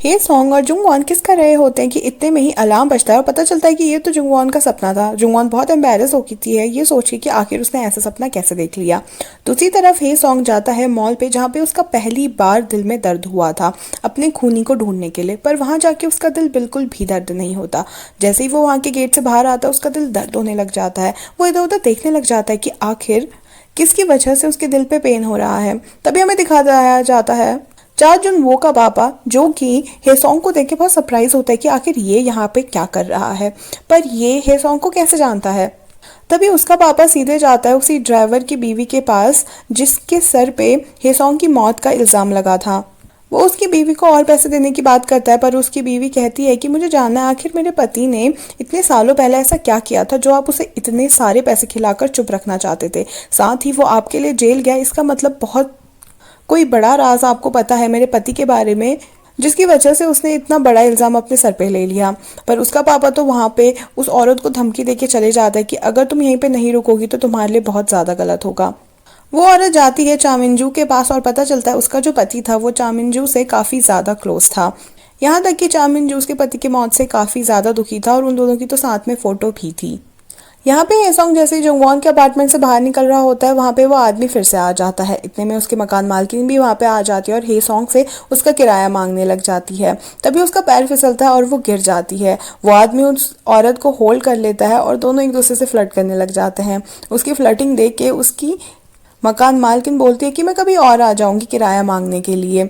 हे song और जुंगवॉन किस कर रहे होते हैं कि इतने में ही अलार्म बजता है और पता चलता है कि ये तो जुंगवॉन का सपना था। जुंगवॉन बहुत एम्बेरस होती है ये सोच के कि आखिर उसने ऐसा सपना कैसे देख लिया। दूसरी तरफ हे सॉन्ग जाता है मॉल पे जहाँ पे उसका पहली बार दिल में दर्द हुआ था अपने खूनी को ढूंढने के लिए, पर वहां जाके उसका दिल बिल्कुल भी दर्द नहीं होता। जैसे ही वो वहां के गेट से बाहर आता है उसका दिल दर्द होने लग जाता है। वो इधर उधर देखने लग जाता है कि आखिर किसकी वजह से उसके दिल पे पेन हो रहा है। तभी हमें दिखाया जाता है चा जुन वो का पापा, जो कि हेसोंग को देख के बहुत सरप्राइज होता है कि आखिर ये यहाँ पे क्या कर रहा है, पर ये हेसोंग को कैसे जानता है। तभी उसका पापा सीधे जाता है उसी ड्राइवर की बीवी के पास जिसके सर पे हेसोंग की मौत का इल्जाम लगा था। वो उसकी बीवी को और पैसे देने की बात करता है, पर उसकी बीवी कहती है कि मुझे जानना है आखिर मेरे पति ने इतने सालों पहले ऐसा क्या किया था जो आप उसे इतने सारे पैसे खिलाकर चुप रखना चाहते थे। साथ ही वो आपके लिए जेल गया, इसका मतलब बहुत कोई बड़ा राज आपको पता है मेरे पति के बारे में जिसकी वजह से उसने इतना बड़ा इल्जाम अपने सर पे ले लिया। पर उसका पापा तो वहां पे उस औरत को धमकी देके चले जाता है कि अगर तुम यहीं पे नहीं रुकोगी तो तुम्हारे लिए बहुत ज्यादा गलत होगा। वो औरत जाती है चामिनजू के पास और पता चलता है उसका जो पति था वो चामिनजू से काफी ज्यादा क्लोज था। यहाँ तक कि चामिनजू उसके पति की मौत से काफी ज्यादा दुखी था और उन दोनों की तो साथ में फोटो भी थी। यहाँ पे ये सॉन्ग जैसे ही जुंगवॉन के अपार्टमेंट से बाहर निकल रहा होता है वहाँ पे वो आदमी फिर से आ जाता है। इतने में उसके मकान मालकिन भी वहाँ पे आ जाती है और हे सॉन्ग से उसका किराया मांगने लग जाती है। तभी उसका पैर फिसलता है और वो गिर जाती है। वो आदमी उस औरत को होल्ड कर लेता है और दोनों एक दूसरे से फ्लर्ट करने लग जाते हैं। उसकी फ्लर्टिंग देख के उसकी मकान मालकिन बोलती है कि मैं कभी और आ जाऊंगी किराया मांगने के लिए।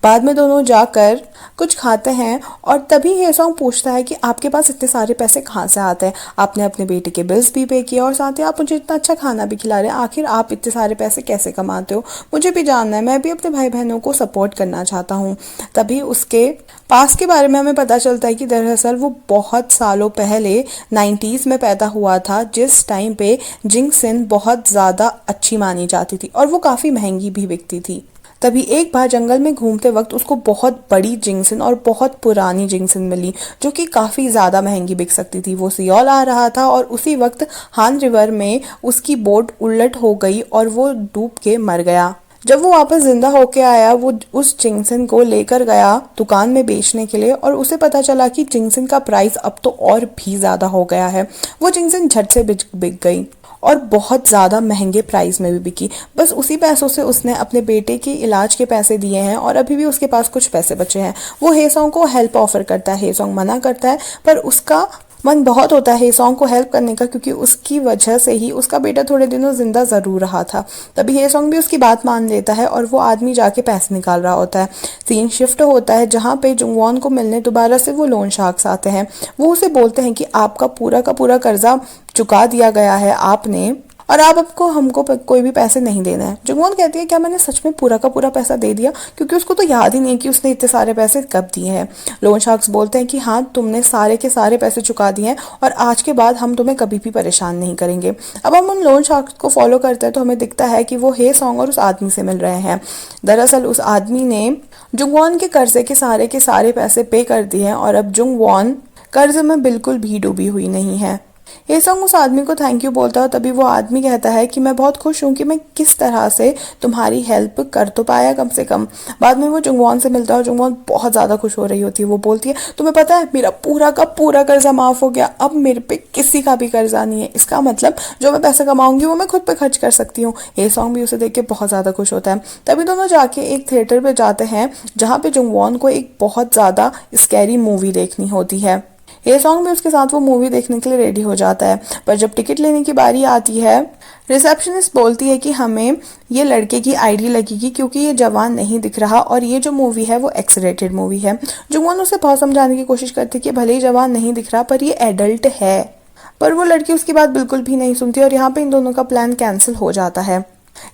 बाद में दोनों जाकर कुछ खाते हैं और तभी हेसोंग पूछता है कि आपके पास इतने सारे पैसे कहाँ से आते हैं, आपने अपने बेटे के बिल्स भी पे किए और साथ ही आप मुझे इतना अच्छा खाना भी खिला रहे हैं, आखिर आप इतने सारे पैसे कैसे कमाते हो, मुझे भी जानना है, मैं भी अपने भाई बहनों को सपोर्ट करना चाहता हूँ। तभी उसके पास के बारे में हमें पता चलता है कि दरअसल वो बहुत सालों पहले 90s में पैदा हुआ था जिस टाइम पे जिंगसिन बहुत ज़्यादा अच्छी मानी जाती थी और वो काफ़ी महंगी भी बिकती थी। तभी एक बार जंगल में घूमते वक्त उसको बहुत बड़ी जिंगसिन और बहुत पुरानी जिंगसिन मिली जो कि काफ़ी ज़्यादा महंगी बिक सकती थी। वो सियोल आ रहा था और उसी वक्त हान रिवर में उसकी बोट उलट हो गई और वो डूब के मर गया। जब वो वापस जिंदा होके आया वो उस जिंगसिन को लेकर गया दुकान में बेचने के लिए और उसे पता चला कि जिंगसिन का प्राइस अब तो और भी ज़्यादा हो गया है। वो जिंगसिन झट से बिक गई और बहुत ज़्यादा महंगे प्राइस में भी बिकी। बस उसी पैसों से उसने अपने बेटे के इलाज के पैसे दिए हैं और अभी भी उसके पास कुछ पैसे बचे हैं। वो हेसोंग को हेल्प ऑफर करता है, हेसोंग मना करता है, पर उसका मन बहुत होता है हेसोंग को हेल्प करने का क्योंकि उसकी वजह से ही उसका बेटा थोड़े दिनों जिंदा ज़रूर रहा था। तभी हेसोंग भी उसकी बात मान लेता है और वो आदमी जाके पैसे निकाल रहा होता है। सीन शिफ्ट होता है जहाँ पे जुंगवॉन को मिलने दोबारा से वो लोन शार्क्स आते हैं। वो उसे बोलते हैं कि आपका पूरा का पूरा कर्जा चुका दिया गया है आपने और आप आपको हमको कोई भी पैसे नहीं देना है। जुंगवॉन कहती है क्या मैंने सच में पूरा का पूरा पैसा दे दिया, क्योंकि उसको तो याद ही नहीं है कि उसने इतने सारे पैसे कब दिए हैं। लोन शार्क्स बोलते हैं कि हाँ तुमने सारे के सारे पैसे चुका दिए हैं और आज के बाद हम तुम्हें कभी भी परेशान नहीं करेंगे। अब हम उन लोन शार्क्स को फॉलो करते हैं तो हमें दिखता है कि वो हे सॉन्ग और उस आदमी से मिल रहे हैं। दरअसल उस आदमी ने जुंगवॉन के कर्जे के सारे पैसे पे कर दिए हैं और अब जुंगवॉन कर्ज में बिल्कुल भी डूबी हुई नहीं है। ये सॉन्ग उस आदमी को थैंक यू बोलता है। तभी वो आदमी कहता है कि मैं बहुत खुश हूँ कि मैं किस तरह से तुम्हारी हेल्प कर तो पाया कम से कम। बाद में वो जुंगवॉन से मिलता है और जुंगवॉन बहुत ज़्यादा खुश हो रही होती है। वो बोलती है तुम्हें पता है मेरा पूरा का पूरा कर्जा माफ़ हो गया, अब मेरे पे किसी का भी कर्जा नहीं है, इसका मतलब जो मैं पैसे कमाऊंगी वो मैं खुद पे खर्च कर सकती हूँ। ये सॉन्ग भी उसे देख के बहुत ज़्यादा खुश होता है। तभी दोनों जाके एक थिएटर पे जाते हैं जहाँ पे जुंगवॉन को एक बहुत ज़्यादा स्कैरी मूवी देखनी होती है। ये सॉन्ग भी उसके साथ वो मूवी देखने के लिए रेडी हो जाता है, पर जब टिकट लेने की बारी आती है रिसेप्शनिस्ट बोलती है कि हमें ये लड़के की आईडी लगेगी क्योंकि ये जवान नहीं दिख रहा और ये जो मूवी है वो एक्स रेटेड मूवी है। जुंगवॉन उसे बहुत समझाने की कोशिश करती है कि भले ही जवान नहीं दिख रहा पर ये एडल्ट है, पर वो लड़की उसकी बात बिल्कुल भी नहीं सुनती और यहाँ पे इन दोनों का प्लान कैंसिल हो जाता है।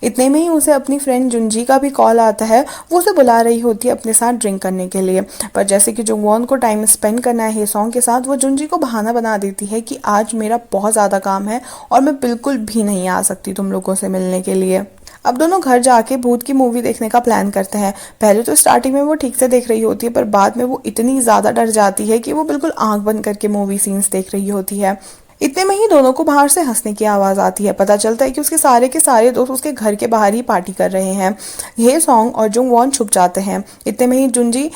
इतने में ही उसे अपनी फ्रेंड जुंजी का भी कॉल आता है। वो उसे बुला रही होती है अपने साथ ड्रिंक करने के लिए, पर जैसे कि जुंगवॉन को टाइम स्पेंड करना है हेसोंग के साथ, वो जुंजी को बहाना बना देती है कि आज मेरा बहुत ज़्यादा काम है और मैं बिल्कुल भी नहीं आ सकती तुम लोगों से मिलने के लिए। अब दोनों घर जाके भूत की मूवी देखने का प्लान करते हैं। पहले तो स्टार्टिंग में वो ठीक से देख रही होती है पर बाद में वो इतनी ज़्यादा डर जाती है कि वो बिल्कुल आंख बंद करके मूवी सीन्स देख रही होती है। इतने में ही दोनों को बाहर से हंसने की आवाज आती है। पता चलता है कि उसके सारे के सारे दोस्त उसके घर के बाहर ही पार्टी कर रहे हैं। ये सॉन्ग और जुंगवॉन छुप जाते हैं। इतने में ही जुंजी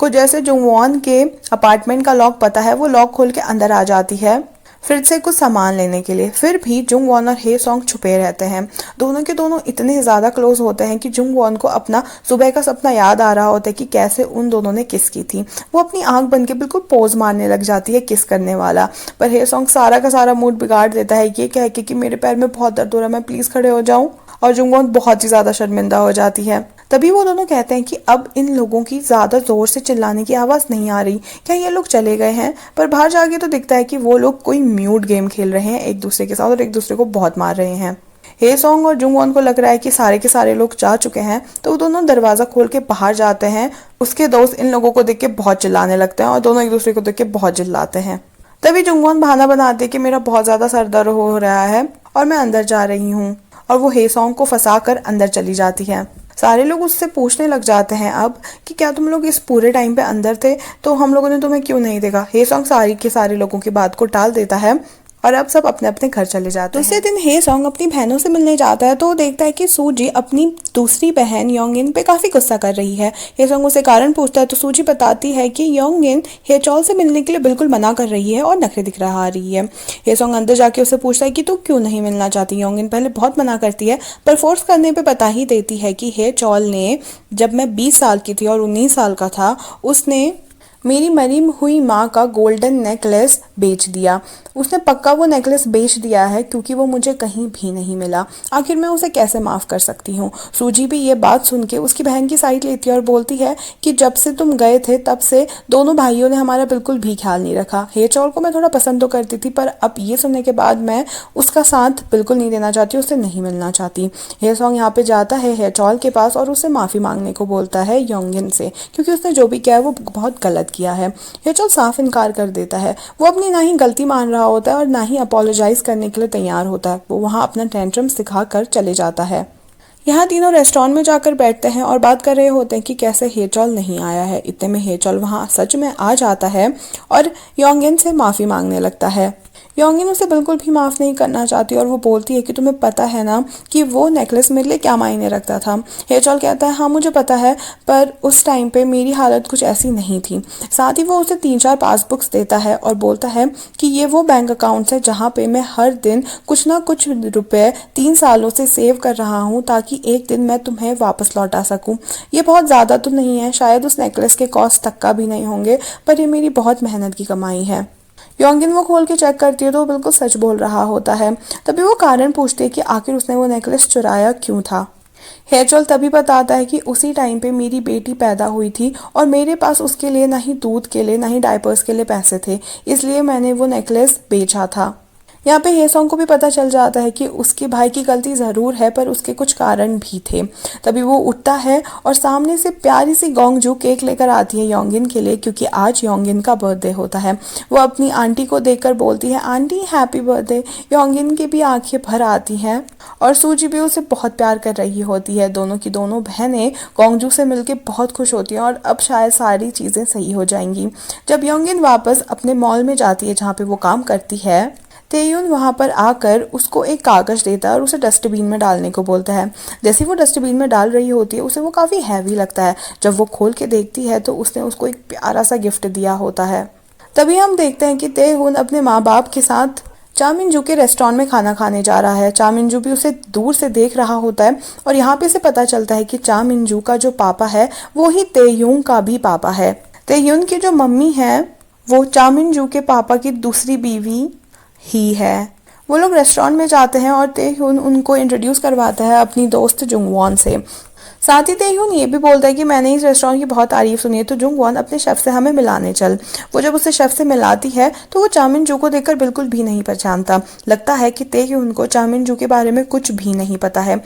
को जैसे जुंगवॉन के अपार्टमेंट का लॉक पता है, वो लॉक खोल के अंदर आ जाती है फ्रिज से कुछ सामान लेने के लिए। फिर भी जुंगवॉन और हे सॉन्ग छुपे रहते हैं। दोनों के दोनों इतने ज़्यादा क्लोज होते हैं कि जुंगवॉन को अपना सुबह का सपना याद आ रहा होता है कि कैसे उन दोनों ने किस की थी। वो अपनी आंख बंद के बिल्कुल पोज मारने लग जाती है किस करने वाला, पर हे सॉन्ग सारा का सारा मूड बिगाड़ देता है ये कह के कि मेरे पैर में बहुत दर्द हो रहा है, मैं प्लीज़ खड़े हो जाऊँ। और जुंगवॉन बहुत ही ज़्यादा शर्मिंदा हो जाती है। तभी वो दोनों कहते हैं कि अब इन लोगों की ज़्यादा ज़ोर से चिल्लाने की आवाज़ नहीं आ रही, क्या ये लोग चले गए हैं? पर बाहर जाके तो दिखता है कि वो लोग कोई म्यूट गेम खेल रहे हैं एक दूसरे के साथ और एक दूसरे को बहुत मार रहे हैं। हे सॉन्ग और जुंगवॉन को लग रहा है कि सारे के सारे लोग जा चुके हैं, तो वो दोनों दरवाज़ा खोल के बाहर जाते हैं। उसके दोस्त इन लोगों को देख के बहुत चिल्लाने लगते हैं और दोनों एक दूसरे को देख के बहुत चिल्लाते हैं। तभी जुंगवॉन बहाना बनाते कि मेरा बहुत ज़्यादा सर दर्द हो रहा है और मैं अंदर जा रही हूँ, और वो हे सॉन्ग को फंसा कर अंदर चली जाती है। सारे लोग उससे पूछने लग जाते हैं अब कि क्या तुम लोग इस पूरे टाइम पे अंदर थे, तो हम लोगों ने तुम्हें क्यों नहीं देखा। हे सॉन्ग सारी के सारे लोगों की बात को टाल देता है और अब सब अपने अपने घर चले जाते हैं। दूसरे दिन हे सॉन्ग अपनी बहनों से मिलने जाता है तो वो देखता है कि सूजी अपनी दूसरी बहन योंगिन पे काफी गुस्सा कर रही है। हे सॉन्ग उसे कारण पूछता है तो सूजी बताती है कि योंगिन हेचॉल से मिलने के लिए बिल्कुल मना कर रही है और नखरे दिखा रही है। हे सॉन्ग अंदर जाके उसे पूछता है कि तू क्यों नहीं मिलना चाहती। योंगिन पहले बहुत मना करती है पर फोर्स करने पे बता ही देती है कि हेचॉल ने जब मैं 20 साल की थी और 19 साल का था, उसने मेरी मरी हुई माँ का गोल्डन नेकलेस बेच दिया। उसने पक्का वो नेकलेस बेच दिया है क्योंकि वो मुझे कहीं भी नहीं मिला। आखिर मैं उसे कैसे माफ़ कर सकती हूँ। सूजी भी ये बात सुन के उसकी बहन की साइड लेती है और बोलती है कि जब से तुम गए थे तब से दोनों भाइयों ने हमारा बिल्कुल भी ख्याल नहीं रखा। हेचॉल को मैं थोड़ा पसंद तो करती थी पर अब ये सुनने के बाद मैं उसका साथ बिल्कुल नहीं देना चाहती, उससे नहीं मिलना चाहती। हे सॉन्ग यहाँ पे जाता है हेचॉल के पास और उससे माफ़ी मांगने को बोलता है योंगिन से, क्योंकि उसने जो भी किया है वो बहुत गलत किया है। हेचॉल साफ इनकार कर देता है। वो अपनी ना ही गलती मान रहा होता है और ना ही अपोलोजाइज करने के लिए तैयार होता है। वो वहाँ अपना टेंट्रम्स दिखा कर चले जाता है। यहाँ तीनों रेस्टोरेंट में जाकर बैठते हैं और बात कर रहे होते हैं कि कैसे हेचॉल नहीं आया है। इतने में हेचॉल वहाँ सच में आ जाता है और योंगिन से माफ़ी मांगने लगता है। योंगिन उसे बिल्कुल भी माफ़ नहीं करना चाहती और वो बोलती है कि तुम्हें पता है ना कि वो नेकलेस मेरे लिए क्या मायने रखता था। हेचॉल कहता है हाँ मुझे पता है, पर उस टाइम पे मेरी हालत कुछ ऐसी नहीं थी। साथ ही वो उसे 3-4 पासबुक्स देता है और बोलता है कि ये वो बैंक अकाउंट्स है जहाँ पे मैं हर दिन कुछ ना कुछ रुपए 3 सालों से सेव कर रहा हूँ ताकि एक दिन मैं तुम्हें वापस लौटा सकूँ। ये बहुत ज़्यादा तो नहीं है, शायद उस नेकलेस के कॉस्ट तक का भी नहीं होंगे, पर ये मेरी बहुत मेहनत की कमाई है। योंगिन वो खोल के चेक करती है तो वो बिल्कुल सच बोल रहा होता है। तभी वो कारण पूछती है कि आखिर उसने वो नेकलेस चुराया क्यों था। हेचॉल तभी बताता है कि उसी टाइम पे मेरी बेटी पैदा हुई थी और मेरे पास उसके लिए ना ही दूध के लिए ना ही डायपर्स के लिए पैसे थे, इसलिए मैंने वो नेकलेस बेचा था। यहाँ पे हे सॉन्ग को भी पता चल जाता है कि उसके भाई की गलती ज़रूर है पर उसके कुछ कारण भी थे। तभी वो उठता है और सामने से प्यारी सी गोंगजू केक लेकर आती है योंगिन के लिए, क्योंकि आज योंगिन का बर्थडे होता है। वो अपनी आंटी को देखकर बोलती है आंटी हैप्पी बर्थडे। योंगिन की भी आंखें भर आती हैं और सूजी भी उसे बहुत प्यार कर रही होती है। दोनों की दोनों बहनें गोंगजू से मिलकर बहुत खुश होती हैं और अब शायद सारी चीज़ें सही हो जाएंगी। जब योंगिन वापस अपने मॉल में जाती है जहाँ पे वो काम करती है, तेयुन वहाँ पर आकर उसको एक कागज़ देता है और उसे डस्टबिन में डालने को बोलता है। जैसे वो डस्टबिन में डाल रही होती है उसे वो काफ़ी हैवी लगता है। जब वो खोल के देखती है तो उसने उसको एक प्यारा सा गिफ्ट दिया होता है। तभी हम देखते हैं कि तेहुन अपने माँ बाप के साथ चामिनजू के रेस्टोरेंट में खाना खाने जा रहा है। चामिनजू भी उसे दूर से देख रहा होता है और यहाँ पे से पता चलता है कि चामिनजू का जो पापा है वो ही तेयुन का भी पापा है। तेयुन की जो मम्मी है वो चामिनजू के पापा की दूसरी बीवी ही है। वो लोग रेस्टोरेंट में जाते हैं और तेहुन उनको इंट्रोड्यूस करवाता है अपनी दोस्त जुंगवॉन से। साथ ही तेहुन ये भी बोलता है कि मैंने इस रेस्टोरेंट की बहुत तारीफ सुनी है, तो जुंगवॉन अपने शेफ से हमें मिलाने चल। वो जब उसे शेफ से मिलाती है तो वो चामिनजू को देखकर बिल्कुल भी नहीं पहचानता। लगता है कि तेहुन को चामिनजू के बारे में कुछ भी नहीं पता है।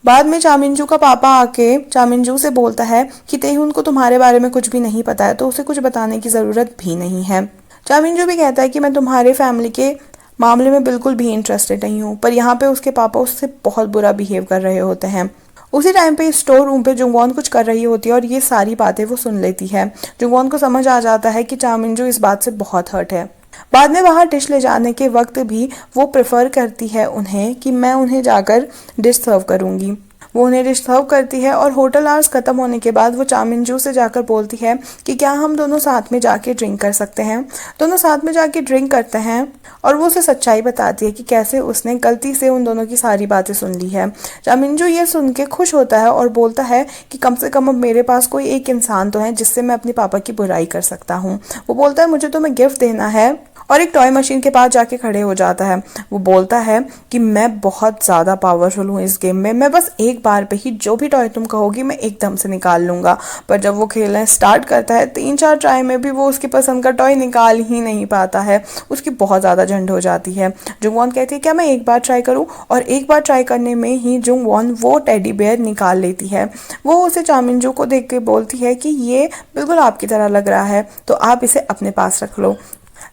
बाद में चामिनजू का पापा आके चामिनजू से बोलता है कि तेहुन को तुम्हारे बारे में कुछ भी नहीं पता है, तो उसे कुछ बताने की ज़रूरत भी नहीं है। चामिनजू भी कहता है कि मैं तुम्हारे फैमिली के मामले में बिल्कुल भी इंटरेस्टेड नहीं हूँ, पर यहाँ पे उसके पापा उससे बहुत बुरा बिहेव कर रहे होते हैं। उसी टाइम पे स्टोर रूम पे जुंगवॉन कुछ कर रही होती है और ये सारी बातें वो सुन लेती है। जुंगवॉन को समझ आ जाता है कि चामिनजू इस बात से बहुत हर्ट है। बाद में बाहर डिश ले जाने के वक्त भी वो प्रेफर करती है उन्हें कि मैं उन्हें जाकर डिश सर्व करूँगी। वो उन्हें डिश सर्व करती है और होटल आवर्स खत्म होने के बाद वो चामिनजू से जाकर बोलती है कि क्या हम दोनों साथ में जाके ड्रिंक कर सकते हैं। दोनों साथ में जाके ड्रिंक करते हैं और वो उसे सच्चाई बताती है कि कैसे उसने गलती से उन दोनों की सारी बातें सुन ली है। चामिनजू ये सुन के खुश होता है और बोलता है कि कम से कम अब मेरे पास कोई एक इंसान तो है जिससे मैं अपने पापा की बुराई कर सकता हूँ। वो बोलता है मुझे तुम्हें गिफ्ट देना है और एक टॉय मशीन के पास जाके खड़े हो जाता है। वो बोलता है कि मैं बहुत ज़्यादा पावरफुल हूँ इस गेम में, मैं बस एक बार पे ही जो भी टॉय तुम कहोगी मैं एकदम से निकाल लूँगा। पर जब वो खेलना स्टार्ट करता है 3-4 ट्राई में भी वो उसकी पसंद का टॉय निकाल ही नहीं पाता है। उसकी बहुत ज़्यादा झंड हो जाती है। जुंगवॉन कहती है क्या मैं एक बार ट्राई करूँ, और एक बार ट्राई करने में ही जुंगवॉन वो टेडी बेयर निकाल लेती है। वो उसे चामिनजू को देख के बोलती है कि ये बिल्कुल आपकी तरह लग रहा है तो आप इसे अपने पास रख लो।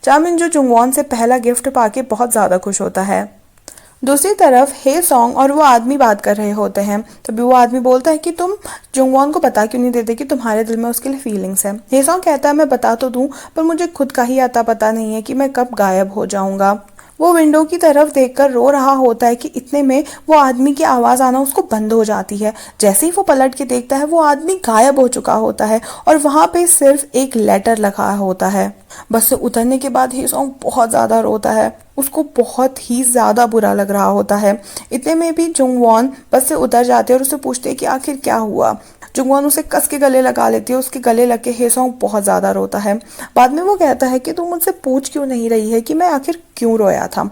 चामिनजू जुंगवॉन से पहला गिफ्ट पाके बहुत ज़्यादा खुश होता है। दूसरी तरफ हे सॉन्ग और वो आदमी बात कर रहे होते हैं। तभी वो आदमी बोलता है कि तुम जुंगवॉन को बता क्यों नहीं देते कि तुम्हारे दिल में उसके लिए फीलिंग्स है। हे सॉन्ग कहता है मैं बता तो दूं पर मुझे खुद का ही आता पता नहीं है कि मैं कब गायब हो जाऊंगा। वो विंडो की तरफ देखकर रो रहा होता है कि इतने में वो आदमी की आवाज़ आना उसको बंद हो जाती है। जैसे ही वो पलट के देखता है वो आदमी गायब हो चुका होता है और वहाँ पे सिर्फ एक लेटर लिखा होता है। बस से उतरने के बाद ही सॉन्ग बहुत ज़्यादा रोता है। उसको बहुत ही ज़्यादा बुरा लग रहा होता है। इतने में भी जुंगवॉन बस से उतर जाते हैं और उससे पूछते हैं कि आखिर क्या हुआ। जुंगवॉन उसे कस के गले लगा लेती है। उसके गले लग के हे सॉन्ग बहुत ज़्यादा रोता है। बाद में वो कहता है कि तुम मुझसे पूछ क्यों नहीं रही है कि मैं आखिर क्यों रोया था।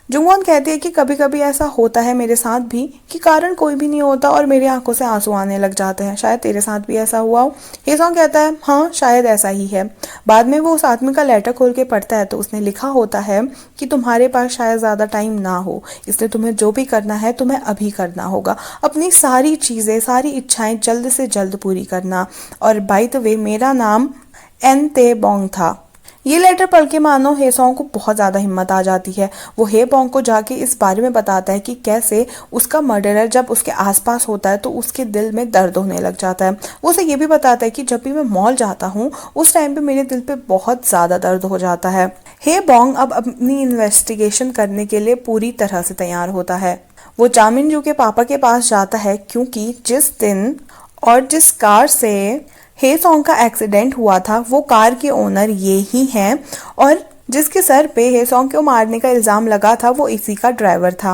जुंगवॉन कहती है कि कभी कभी ऐसा होता है मेरे साथ भी कि कारण कोई भी नहीं होता और मेरी आंखों से आंसू आने लग जाते हैं, शायद तेरे साथ भी ऐसा हुआ हो। हे सॉन्ग कहता है हाँ शायद ऐसा ही है। बाद में वो उस आदमी का लेटर खोल के पढ़ता है तो उसने लिखा होता है कि तुम्हारे पास शायद ज़्यादा टाइम ना हो, इसलिए तुम्हें जो भी करना है तुम्हें अभी करना होगा। अपनी सारी चीज़ें सारी इच्छाएं जल्द से जल्द पूरी करना। और बाय द वे मेरा नाम एन ते बोंग था। ये लेटर पढ़ के मानो हे सॉन्ग को बहुत ज़्यादा हिम्मत आ जाती है। वो हे बोंग को जाके इस बारे में बताता है कि कैसे उसका मर्डरर जब उसके आसपास होता है तो उसके दिल में दर्द होने लग जाता है। वो उसे ये भी बताता है कि जब भी मैं मॉल जाता हूँ उस टाइम पे मेरे दिल पे बहुत ज़्यादा दर्द हो जाता है। हे बोंग अब अपनी इन्वेस्टिगेशन करने के लिए पूरी तरह से तैयार होता है। वो चामिनजू के पापा के पास जाता है क्योंकि जिस दिन और जिस कार से हे सॉन्ग का एक्सीडेंट हुआ था वो कार के ओनर ये ही हैं और जिसके सर पे हे सॉन्ग को मारने का इल्ज़ाम लगा था वो इसी का ड्राइवर था।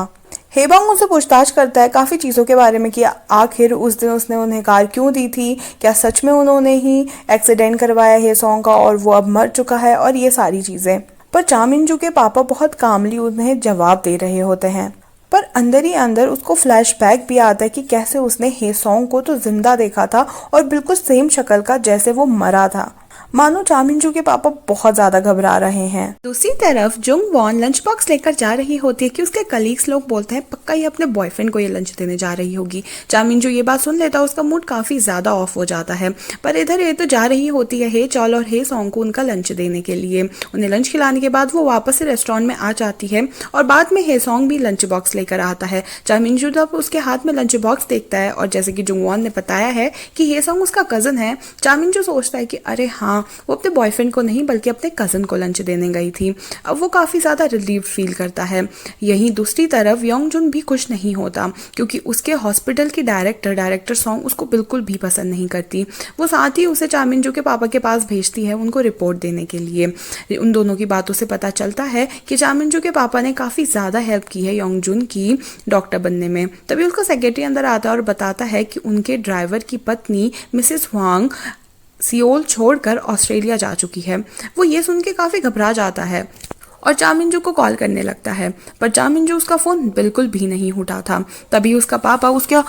हे बोंग उनसे पूछताछ करता है काफ़ी चीज़ों के बारे में कि आखिर उस दिन उसने उन्हें कार क्यों दी थी, क्या सच में उन्होंने ही एक्सीडेंट करवाया हे सॉन्ग का और वो अब मर चुका है, और ये सारी चीज़ें। पर चामिनजू के पापा बहुत कामली उन्हें जवाब दे रहे होते हैं। पर अंदर ही अंदर उसको फ्लैशबैक भी आता है कि कैसे उसने हे सॉन्ग को तो जिंदा देखा था और बिल्कुल सेम शक्ल का जैसे वो मरा था। मानो चामिनजू के पापा बहुत ज्यादा घबरा रहे हैं। दूसरी तरफ जुंगवॉन लंच बॉक्स लेकर जा रही होती है कि उसके कलीग्स लोग बोलते हैं पक्का ये अपने बॉयफ्रेंड को ये लंच देने जा रही होगी। चामिनजू ये बात सुन लेता है, उसका मूड काफी ज्यादा ऑफ हो जाता है। पर इधर ये तो जा रही होती है हे चॉल और हे सॉन्ग को उनका लंच देने के लिए। उन्हें लंच खिलाने के बाद वो वापस से रेस्टोरेंट में आ जाती है और बाद में हे सॉन्ग भी लंच बॉक्स लेकर आता है। चामिनजू जब उसके हाथ में लंच बॉक्स देखता है और जैसे कि जुंगवॉन ने बताया है कि हे सॉन्ग उसका कजन है, चामिनजू सोचता है कि अरे हाँ वो अपने बॉयफ्रेंड को नहीं बल्कि अपने कजन को लंच देने गई थी। अब वो काफ़ी ज़्यादा रिलीव फील करता है। यहीं दूसरी तरफ योंगजुन भी खुश नहीं होता क्योंकि उसके हॉस्पिटल की डायरेक्टर सॉन्ग उसको बिल्कुल भी पसंद नहीं करती। वो साथ ही उसे चामिनजू के पापा के पास भेजती है उनको रिपोर्ट देने के लिए। उन दोनों की बातों से पता चलता है कि चामिनजू के पापा ने काफ़ी ज़्यादा हेल्प की है योंगजुन की डॉक्टर बनने में। तभी उसका सेक्रेटरी अंदर आता है और बताता है कि उनके ड्राइवर की पत्नी मिसेस हुआंग सियोल छोड़कर ऑस्ट्रेलिया जा चुकी है। वो ये सुन के काफ़ी घबरा जाता है और चामिनजू को कॉल करने लगता है, पर चामिनजू उसका फ़ोन बिल्कुल भी नहीं उठाता। तभी उसका पापा उसके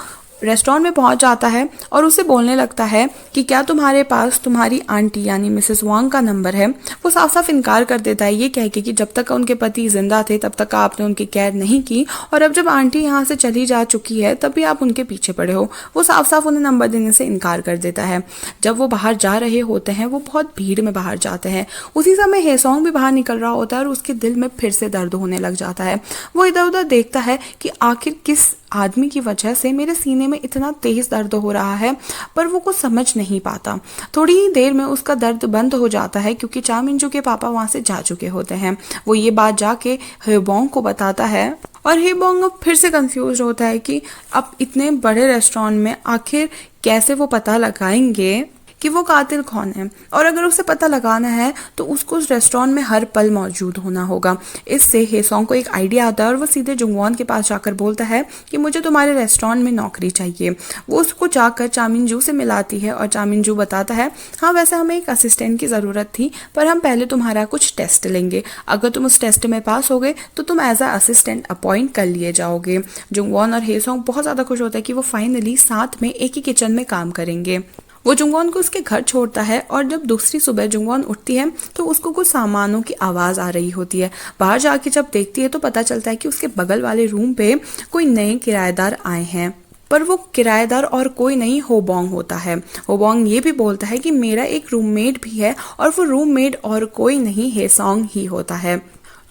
रेस्टोरेंट में पहुंच जाता है और उसे बोलने लगता है कि क्या तुम्हारे पास तुम्हारी आंटी यानी मिसेस वांग का नंबर है। वो साफ साफ इनकार कर देता है ये कह के कि जब तक उनके पति जिंदा थे तब तक आपने उनकी केयर नहीं की और अब जब आंटी यहाँ से चली जा चुकी है तब भी आप उनके पीछे पड़े हो। वो साफ साफ उन्हें नंबर देने से इनकार कर देता है। जब वो बाहर जा रहे होते हैं वो बहुत भीड़ में बाहर जाते हैं। उसी समय हे सॉन्ग भी बाहर निकल रहा होता है और उसके दिल में फिर से दर्द होने लग जाता है। वो इधर उधर देखता है कि आखिर किस आदमी की वजह से मेरे सीने में इतना तेज दर्द हो रहा है, पर वो कुछ समझ नहीं पाता। थोड़ी ही देर में उसका दर्द बंद हो जाता है क्योंकि चामिनजू के पापा वहां से जा चुके होते हैं। वो ये बात जाके हेबोंग को बताता है और हे बॉन्ग अब फिर से कंफ्यूज होता है कि अब इतने बड़े रेस्टोरेंट में आखिर कैसे वो पता लगाएंगे कि वो कातिल कौन है, और अगर उसे पता लगाना है तो उसको उस रेस्टोरेंट में हर पल मौजूद होना होगा। इससे हे सॉन्ग को एक आइडिया आता है और वो सीधे जुंगवॉन के पास जाकर बोलता है कि मुझे तुम्हारे रेस्टोरेंट में नौकरी चाहिए। वो उसको जाकर चामिनजू से मिलाती है और चामिनजू बताता है, हाँ वैसे हमें एक असिस्टेंट की ज़रूरत थी, पर हम पहले तुम्हारा कुछ टेस्ट लेंगे, अगर तुम उस टेस्ट में पास हो गए तो तुम एज अ असिस्टेंट अपॉइंट कर लिए जाओगे। जुंगवॉन और हे सॉन्ग बहुत ज़्यादा खुश होता है कि वो फाइनली साथ में एक ही किचन में काम करेंगे। वो जुंगवॉन को उसके घर छोड़ता है और जब दूसरी सुबह जुंगवॉन उठती है तो उसको कुछ सामानों की आवाज़ आ रही होती है। बाहर जाके जब देखती है तो पता चलता है कि उसके बगल वाले रूम पे कोई नए किराएदार आए हैं, पर वो किराएदार और कोई नहीं होबोंग होता है। होबोंग ये भी बोलता है कि मेरा एक रूममेट भी है और वो रूममेट और कोई नहीं हे सॉन्ग ही होता है।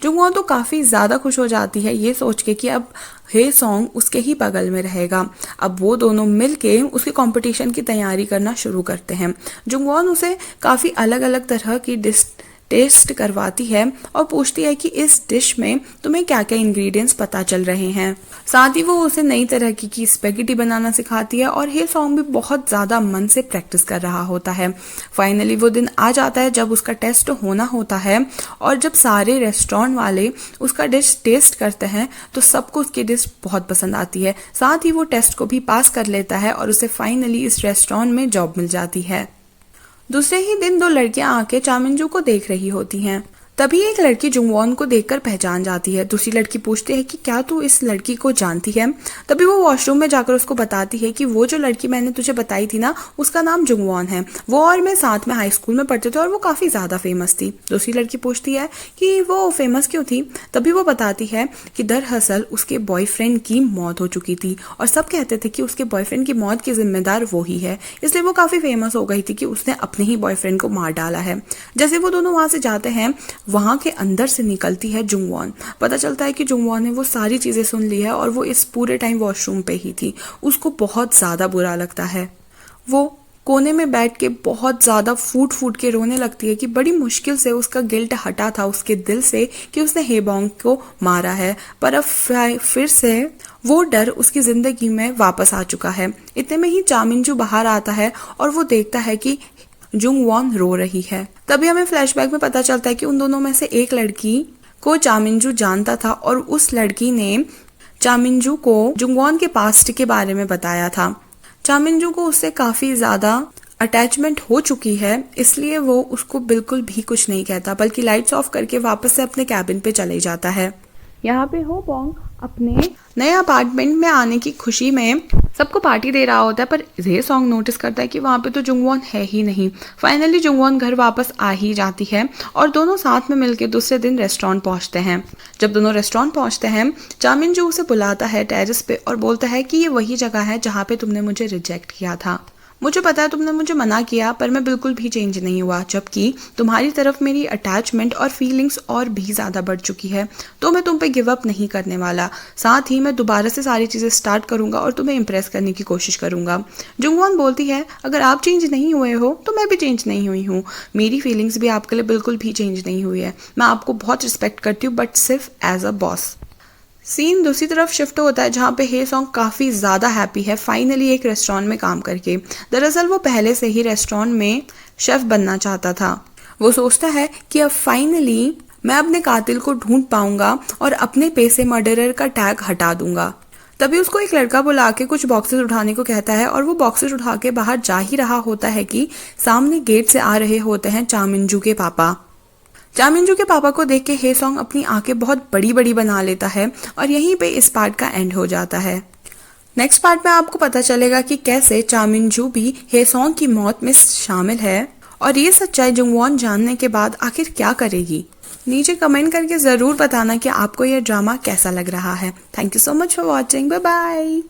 जुंगवॉन तो काफ़ी ज़्यादा खुश हो जाती है ये सोच के कि अब हे सॉन्ग उसके ही बगल में रहेगा। अब वो दोनों मिलके उसके कंपटीशन की तैयारी करना शुरू करते हैं। जुंगवॉन उसे काफ़ी अलग अलग तरह की डिश टेस्ट करवाती है और पूछती है कि इस डिश में तुम्हें क्या क्या इंग्रेडिएंट्स पता चल रहे हैं। साथ ही वो उसे नई तरह की स्पेगेटी बनाना सिखाती है और हे सॉन्ग भी बहुत ज़्यादा मन से प्रैक्टिस कर रहा होता है। फाइनली वो दिन आ जाता है जब उसका टेस्ट होना होता है और जब सारे रेस्टोरेंट वाले उसका डिश टेस्ट करते हैं तो सबको उसकी डिश बहुत पसंद आती है। साथ ही वो टेस्ट को भी पास कर लेता है और उसे फाइनली इस रेस्टोरेंट में जॉब मिल जाती है। दूसरे ही दिन दो लड़कियां आके चामिनजू को देख रही होती हैं। तभी एक लड़की जुंगवॉन को देखकर पहचान जाती है। दूसरी लड़की पूछती है कि क्या तू इस लड़की को जानती है। तभी वो वॉशरूम में जाकर उसको बताती है कि वो जो लड़की मैंने तुझे बताई थी ना, उसका नाम जुंगवॉन है। वो और मैं साथ में हाई स्कूल में पढ़ते थे और वो काफ़ी ज़्यादा फेमस थी। दूसरी लड़की पूछती है कि वो फेमस क्यों थी। तभी वो बताती है कि दरअसल उसके बॉयफ्रेंड की मौत हो चुकी थी और सब कहते थे कि उसके बॉयफ्रेंड की मौत की जिम्मेदार वो ही है, इसलिए वो काफ़ी फेमस हो गई थी कि उसने अपने ही बॉयफ्रेंड को मार डाला है। जैसे वो दोनों वहाँ से जाते हैं, वहां के अंदर से निकलती है जुंगवॉन। पता चलता है कि जुंगवॉन ने वो सारी चीजें सुन ली है और वो इस पूरे टाइम वॉशरूम पे ही थी। उसको बहुत ज्यादा बुरा लगता है। वो कोने में बैठ के बहुत ज्यादा फूट फूट के रोने लगती है कि बड़ी मुश्किल से उसका गिल्ट हटा था उसके दिल से कि उसने हेबोंग को मारा है, पर अब फिर से वो डर उसकी जिंदगी में वापस आ चुका है। इतने में ही चामिनजू बाहर आता है और वो देखता है कि जुंगवॉन रो रही है। तभी हमें फ्लैशबैक में पता चलता है कि उन दोनों में से एक लड़की को चामिनजू जानता था और उस लड़की ने चामिनजू को जुंगवॉन के पास्ट के बारे में बताया था। चामिनजू को उससे काफी ज्यादा अटैचमेंट हो चुकी है, इसलिए वो उसको बिल्कुल भी कुछ नहीं कहता, बल्कि लाइट्स ऑफ करके वापस से अपने कैबिन पे चले जाता है। यहाँ पे होबोंग अपने नए अपार्टमेंट में आने की खुशी में सबको पार्टी दे रहा होता है, पर हे सॉन्ग नोटिस करता है कि वहाँ पे तो जुंगवॉन है ही नहीं। फाइनली जुंगवॉन घर वापस आ ही जाती है और दोनों साथ में मिलकर दूसरे दिन रेस्टोरेंट पहुँचते हैं। जब दोनों रेस्टोरेंट पहुँचते हैं, चामिनजू उसे बुलाता है टेरेस पे और बोलता है कि ये वही जगह है जहाँ पे तुमने मुझे रिजेक्ट किया था। मुझे पता है तुमने मुझे मना किया, पर मैं बिल्कुल भी चेंज नहीं हुआ, जबकि तुम्हारी तरफ मेरी अटैचमेंट और फीलिंग्स और भी ज़्यादा बढ़ चुकी है। तो मैं तुम पे गिव अप नहीं करने वाला। साथ ही मैं दोबारा से सारी चीज़ें स्टार्ट करूंगा और तुम्हें इम्प्रेस करने की कोशिश करूंगा। जुंगवॉन बोलती है, अगर आप चेंज नहीं हुए हो तो मैं भी चेंज नहीं हुई हूँ। मेरी फीलिंग्स भी आपके लिए बिल्कुल भी चेंज नहीं हुई है। मैं आपको बहुत रिस्पेक्ट करती हूँ, बट सिर्फ एज अ बॉस। सीन दूसरी तरफ शिफ्ट होता है जहाँ पे हे सॉन्ग काफ़ी ज़्यादा हैप्पी है फाइनली एक रेस्टोरेंट में काम करके। दरअसल वो पहले से ही रेस्टोरेंट में शेफ बनना चाहता था। वो सोचता है कि अब फाइनली मैं अपने कातिल को ढूंढ पाऊंगा और अपने पे से मर्डरर का टैग हटा दूंगा। तभी उसको एक लड़का बुला के कुछ बॉक्सेस उठाने को कहता है और वो बॉक्सेस उठा के बाहर जा ही रहा होता है कि सामने गेट से आ रहे होते हैं चामिनजू के पापा। चामिनजू के पापा को देख के हे सॉन्ग अपनी आंखें बहुत बड़ी बड़ी बना लेता है और यहीं पे इस पार्ट का एंड हो जाता है। नेक्स्ट पार्ट में आपको पता चलेगा कि कैसे चामिनजू भी हे सॉन्ग की मौत में शामिल है और ये सच्चाई जुंगवॉन जानने के बाद आखिर क्या करेगी। नीचे कमेंट करके जरूर बताना कि आपको यह ड्रामा कैसा लग रहा है। Thank you so much for watching. Bye bye.